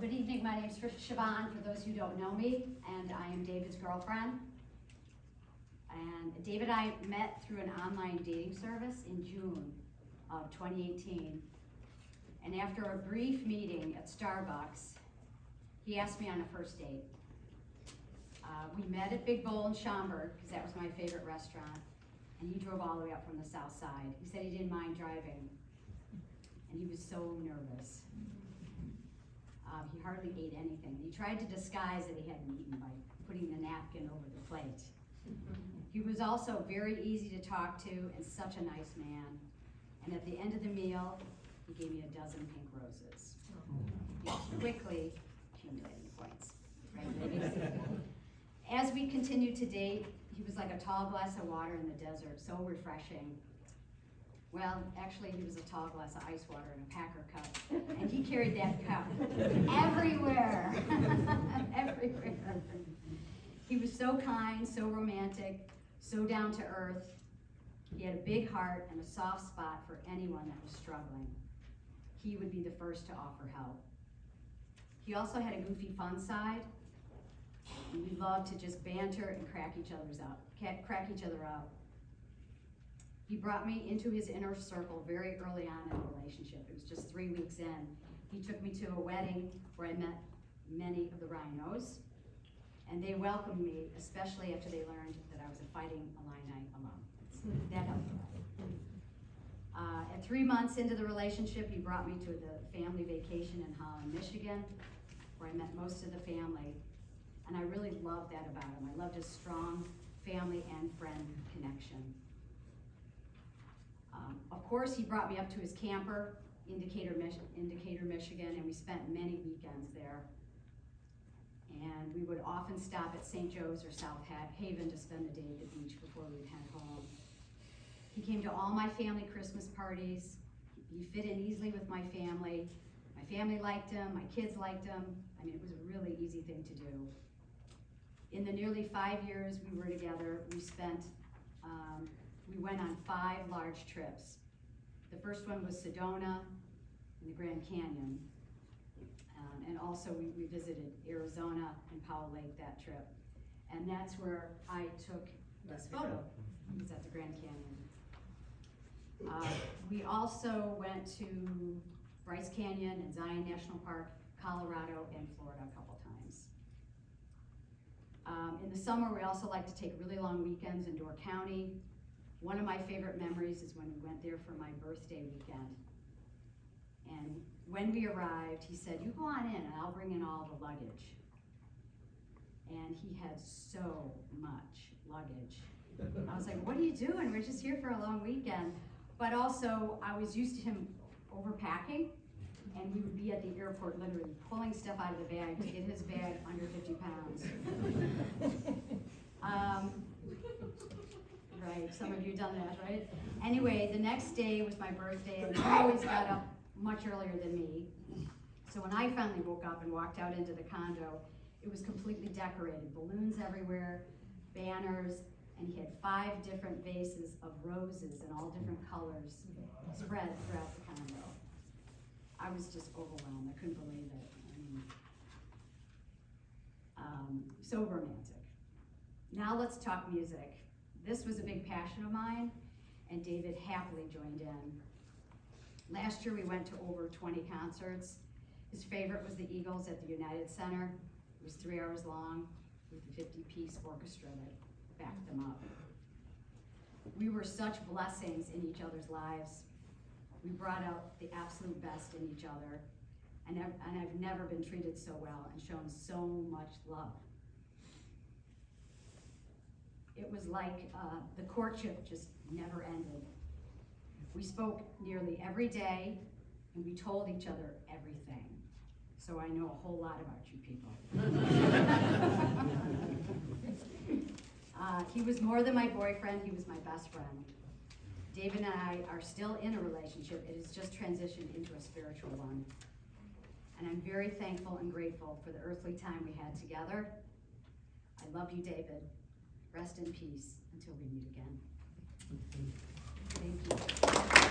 good evening. My name is Siobhan, for those who don't know me, and I am David's girlfriend. And David and I met through an online dating service in June of 2018. And after a brief meeting at Starbucks, he asked me on a first date. We met at Big Bowl in Schaumburg, because that was my favorite restaurant, and he drove all the way up from the south side. He said he didn't mind driving, and he was so nervous. He hardly ate anything. He tried to disguise that he hadn't eaten by putting the napkin over the plate. He was also very easy to talk to and such a nice man. And at the end of the meal, he gave me a dozen pink roses. He was quickly accumulating points. Right, ladies? As we continued to date, he was like a tall glass of water in the desert, so refreshing. Well, actually, he was a tall glass of ice water in a Packer cup, and he carried that cup everywhere, everywhere. He was so kind, so romantic, so down to earth. He had a big heart and a soft spot for anyone that was struggling. He would be the first to offer help. He also had a goofy fun side, and we loved to just banter and crack each other up. He brought me into his inner circle very early on in the relationship. It was just 3 weeks in. He took me to a wedding where I met many of the Rhinos, and they welcomed me, especially after they learned that I was a Fighting Illini alum. That helped a lot. At 3 months into the relationship, he brought me to the family vacation in Holland, Michigan, where I met most of the family, and I really loved that about him. I loved his strong family and friend connection. Of course, he brought me up to his camper, Indicator, Michigan, and we spent many weekends there. And we would often stop at St. Joe's or South Haven to spend the day at the beach before we would head home. He came to all my family Christmas parties. He fit in easily with my family. My family liked him, my kids liked him. I mean, it was a really easy thing to do. In the nearly 5 years we were together, we went on 5 large trips. The first one was Sedona and the Grand Canyon. And also we visited Arizona and Powell Lake that trip. And that's where I took this photo. It was at the Grand Canyon. We also went to Bryce Canyon and Zion National Park, Colorado, and Florida a couple times. In the summer, we also like to take really long weekends in Door County. One of my favorite memories is when we went there for my birthday weekend. And when we arrived, he said, "You go on in and I'll bring in all the luggage." And he had so much luggage. I was like, "What are you doing? We're just here for a long weekend." But also, I was used to him overpacking, and we would be at the airport literally pulling stuff out of the bag to get his bag under 50 pounds. Right, some of you done that, right? Anyway, the next day was my birthday, and he always got up much earlier than me. So when I finally woke up and walked out into the condo, it was completely decorated. Balloons everywhere, banners, and he had 5 different vases of roses in all different colors spread throughout the condo. I was just overwhelmed. I couldn't believe it. So romantic. Now let's talk music. This was a big passion of mine, and David happily joined in. Last year we went to over 20 concerts. His favorite was the Eagles at the United Center. It was 3 hours long with a 50-piece orchestra that backed them up. We were such blessings in each other's lives. We brought out the absolute best in each other, and I've never been treated so well and shown so much love. It was like the courtship just never ended. We spoke nearly every day, and we told each other everything. So I know a whole lot about you people. He was more than my boyfriend, he was my best friend. David and I are still in a relationship. It has just transitioned into a spiritual one. And I'm very thankful and grateful for the earthly time we had together. I love you, David. Rest in peace until we meet again. Thank you.